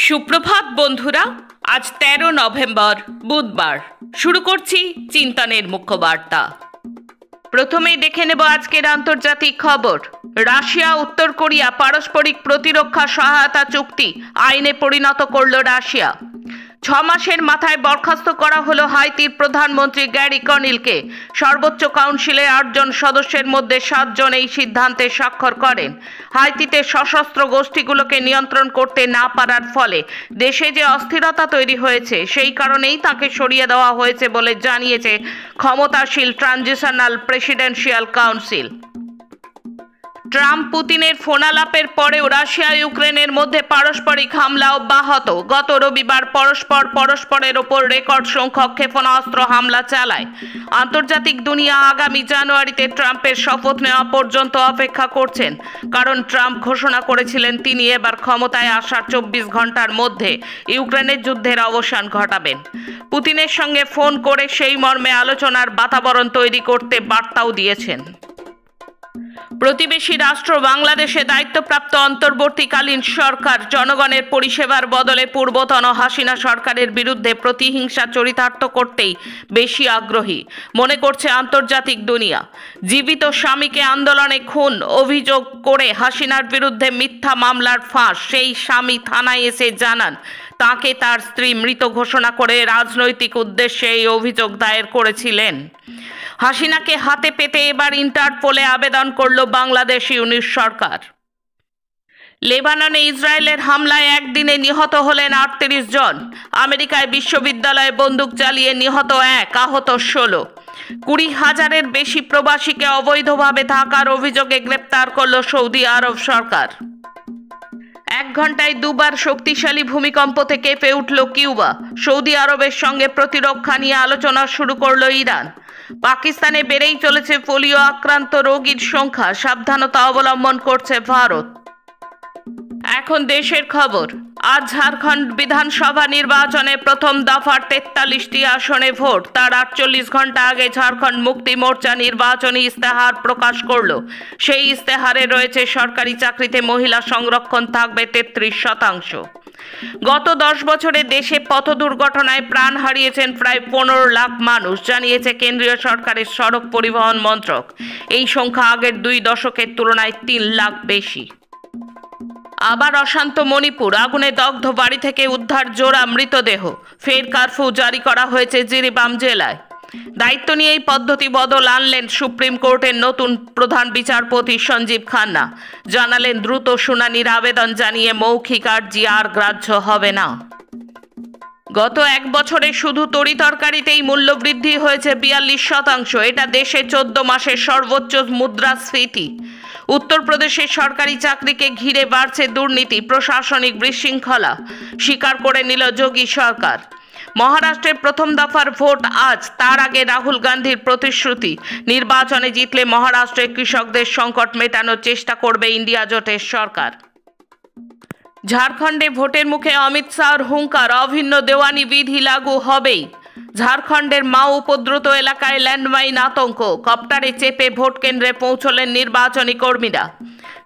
সুপ্রভাত বন্ধুরা, আজ 13 নভেম্বর বুধবার। শুরু করছি চিন্তনের মুখ্য বার্তা। প্রথমেই দেখে নেব আজকের আন্তর্জাতিক খবর। রাশিয়া উত্তর কোরিয়া পারস্পরিক প্রতিরক্ষা সহায়তা চুক্তি আইনে পরিণত করল রাশিয়া। 6 মাসের মাথায় বরখাস্ত করা হলো হাইতির প্রধানমন্ত্রী গ্যারি কনিলকে। সর্বোচ্চ কাউন্সিলের 8 জন সদস্যের মধ্যে 7 জন এই সিদ্ধান্তে স্বাক্ষর করেন। হাইতিতে সশস্ত্র গোষ্ঠীগুলোকে নিয়ন্ত্রণ করতে না পারার ফলে দেশে যে অস্থিরতা তৈরি হয়েছে, সেই কারণেই তাকে সরিয়ে দেওয়া হয়েছে বলে জানিয়েছে ক্ষমতাশীল ট্রানজিশনাল প্রেসিডেন্সিয়াল কাউন্সিল। ট্রাম্প পুতিনের ফোনালাপের পরেও রাশিয়া ইউক্রেনের মধ্যে পারস্পরিক হামলা অব্যাহত। গত রবিবার পরস্পরের ওপর রেকর্ড সংখ্যক ক্ষেপণাস্ত্র হামলা চালায়। আন্তর্জাতিক দুনিয়া আগামী জানুয়ারিতে ট্রাম্পের শপথ নেওয়া পর্যন্ত অপেক্ষা করছেন, কারণ ট্রাম্প ঘোষণা করেছিলেন তিনি এবার ক্ষমতায় আসার 24 ঘন্টার মধ্যে ইউক্রেনের যুদ্ধের অবসান ঘটাবেন। পুতিনের সঙ্গে ফোন করে সেই মর্মে আলোচনার বাতাবরণ তৈরি করতে বার্তাও দিয়েছেন। প্রতিবেশী রাষ্ট্র বাংলাদেশে দায়িত্বপ্রাপ্ত অন্তর্বর্তীকালীন সরকার জনগণের পরিষেবার বদলে পূর্বতন হাসিনা সরকারের বিরুদ্ধে প্রতিহিংসা চরিতার্থ করতেই বেশি আগ্রহী মনে করছে আন্তর্জাতিক দুনিয়া। জীবিত স্বামীকে আন্দোলনে খুন অভিযোগ করে হাসিনার বিরুদ্ধে মিথ্যা মামলার ফাঁস। সেই স্বামী থানায় এসে জানান তাকে তার স্ত্রী মৃত ঘোষণা করে রাজনৈতিক উদ্দেশ্যে এই অভিযোগ দায়ের করেছিলেন। হাসিনাকে হাতে পেতে এবার ইন্টারপোলে আবেদন করল বাংলাদেশ ইউনিট সরকার। লেবাননে ইসরায়েলের হামলায় একদিনে নিহত হলেন 38 জন। আমেরিকায় বিশ্ববিদ্যালয়ে বন্দুক চালিয়ে নিহত 1, আহত 16। 20,000-এর বেশি প্রবাসীকে অবৈধভাবে থাকার অভিযোগে গ্রেপ্তার করল সৌদি আরব সরকার। 1 ঘন্টায় 2 বার শক্তিশালী ভূমিকম্পতে কেঁপে উঠল কিউবা। সৌদি আরবের সঙ্গে প্রতিরক্ষা নিয়ে আলোচনা শুরু করল ইরান। পাকিস্তানে বেড়েই চলেছে পোলিও আক্রান্ত রোগীর সংখ্যা, সাবধানতা অবলম্বন করছে ভারত। এখন দেশের খবর। আজ ঝাড়খণ্ড বিধানসভা নির্বাচনে প্রথম দফার 43টি আসনে ভোট। তার 48 ঘন্টা আগে ঝাড়খণ্ড মুক্তি মোর্চা নির্বাচনী ইস্তেহার প্রকাশ করল। সেই ইস্তেহারে রয়েছে সরকারি চাকরিতে মহিলা সংরক্ষণ থাকবে 33%। গত 10 বছরে দেশে পথ দুর্ঘটনায় প্রাণ হারিয়েছেন প্রায় 15 লাখ মানুষ, জানিয়েছে কেন্দ্রীয় সরকারের সড়ক পরিবহন মন্ত্রক। এই সংখ্যা আগের 2 দশকের তুলনায় 3 লাখ বেশি। আবার অশান্ত মণিপুর, আগুনে দগ্ধ বাড়ি থেকে উদ্ধার জোড়া মৃতদেহ। ফের কারফিউ জারি করা হয়েছে জিরিবাম জেলায়। দায়িত্ব নিয়ে এই পদ্ধতি বদল আনলেন সুপ্রিম কোর্টের নতুন প্রধান বিচারপতি সঞ্জীব খান্না। জানালেন দ্রুত শুনানির আবেদন জানিয়ে মৌখিক আর্জি আর গ্রাহ্য হবে না। গত 1 বছরে শুধু তরিতরকারিতেই মূল্যবৃদ্ধি হয়েছে 42%। এটা দেশে 14 মাসের সর্বোচ্চ মুদ্রাস্ফীতি। উত্তরপ্রদেশের সরকারি চাকরিকে ঘিরে বাড়ছে দুর্নীতি, প্রশাসনিক বিশৃঙ্খলা, স্বীকার করে নিল যোগী সরকার। মহারাষ্ট্রের প্রথম দফার ভোট আজ। তার আগে রাহুল গান্ধীর প্রতিশ্রুতি, নির্বাচনে জিতলে মহারাষ্ট্রের কৃষকদের সংকট মেটানোর চেষ্টা করবে ইন্ডিয়া জোটের সরকার। ঝাড়খণ্ডে ভোটের মুখে অমিত শাহর হুঙ্কার, অভিন্ন দেওয়ানি বিধি লাগু হবেই। ঝাড়খণ্ডের মাও উপদ্রুত এলাকায় ল্যান্ডমাইন আতঙ্ক। কপ্টারে চেপে ভোট কেন্দ্রে পৌঁছলেন নির্বাচনী কর্মীরা।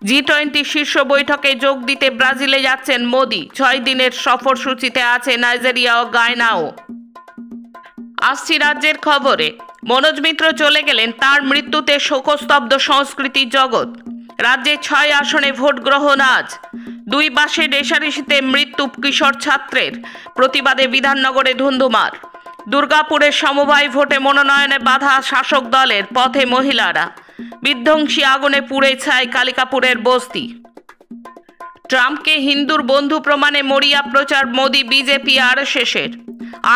G20 শীর্ষ বৈঠকে যোগ দিতে ব্রাজিলে যাচ্ছেন মোদি। 6 দিনের সফরসূচিতে আছে নাইজেরিয়া ও গায়নাও। আসছি রাজ্যের খবরে। মনোজ মিত্র চলে গেলেন, তার মৃত্যুতে শোকস্তব্ধ সংস্কৃতি জগৎ। রাজ্যে 6 আসনে ভোট গ্রহণ আজ। 2 বাসের রেষারেষিতে মৃত্যু কিশোর ছাত্রের। প্রতিবাদে বিধাননগরে ধুন্ধুমার। দুর্গাপুরের সমবায় ভোটে মনোনয়নে বাধা শাসক দলের, পথে মহিলারা। বিধ্বংসী আগুনে পুড়ে ছাই কালিকাপুরের বস্তি। ট্রাম্পকে হিন্দুর বন্ধু প্রমাণে মরিয়া প্রচার মোদি বিজেপি আরএসএসের।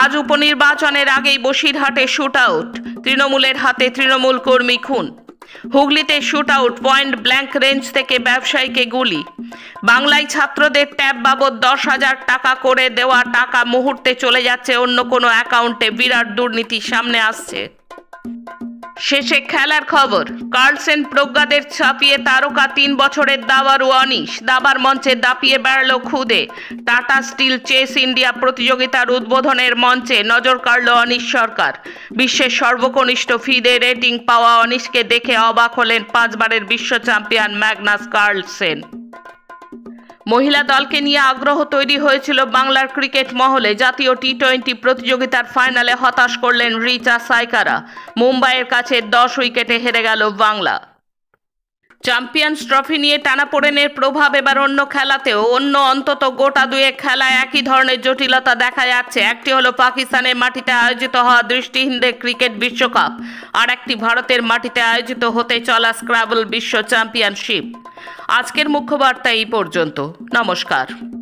আজ উপনির্বাচনের আগেই বসিরহাটে শুট আউট, তৃণমূলের হাতে তৃণমূল কর্মী খুন। হুগলিতে shoot out, point blank range থেকে ব্যবসায়ীকে গুলি। বাংলায় ছাত্রদের ট্যাব বাবদ 10,000 টাকা করে দেওয়া টাকা মুহূর্তে চলে যাচ্ছে অন্য কোনো অ্যাকাউন্টে। বিরাট দুর্নীতি সামনে আসছে। শেষে খেলার খবর। কার্লসেন প্রজ্ঞাদের ছাপিয়ে তারকা 3 বছরের দাবারু অনিশ। দাবার মঞ্চে দাপিয়ে বেড়াল খুদে। টাটা স্টিল চেস ইন্ডিয়া প্রতিযোগিতার উদ্বোধনের মঞ্চে নজর কাড়ল অনিশ সরকার। বিশ্বের সর্বকনিষ্ঠ ফিদে রেটিং পাওয়া অনিশকে দেখে অবাক হলেন 5 বারের বিশ্ব চ্যাম্পিয়ন ম্যাগনাস কার্লসেন। মহিলা দলকে নিয়ে আগ্রহ তৈরি হয়েছিল বাংলার ক্রিকেট মহলে। জাতীয় টি-20 প্রতিযোগিতার ফাইনালে হতাশ করলেন রিচা সাইকারা। মুম্বাইয়ের কাছে 10 উইকেটে হেরে গেল বাংলা। চ্যাম্পিয়ন্স ট্রফি নিয়ে টানাপোড়েনের প্রভাব এবার অন্য খেলাতেও। অন্তত গোটা দুয়েক খেলায় একই ধরনের জটিলতা দেখা যাচ্ছে। একটি হলো পাকিস্তানের মাটিতে আয়োজিত হওয়া দৃষ্টিহীনদের ক্রিকেট বিশ্বকাপ, আর একটি ভারতের মাটিতে আয়োজিত হতে চলা স্ক্রাবল বিশ্ব চ্যাম্পিয়নশিপ। আজকের মুখ্য বার্তা এই পর্যন্ত। নমস্কার।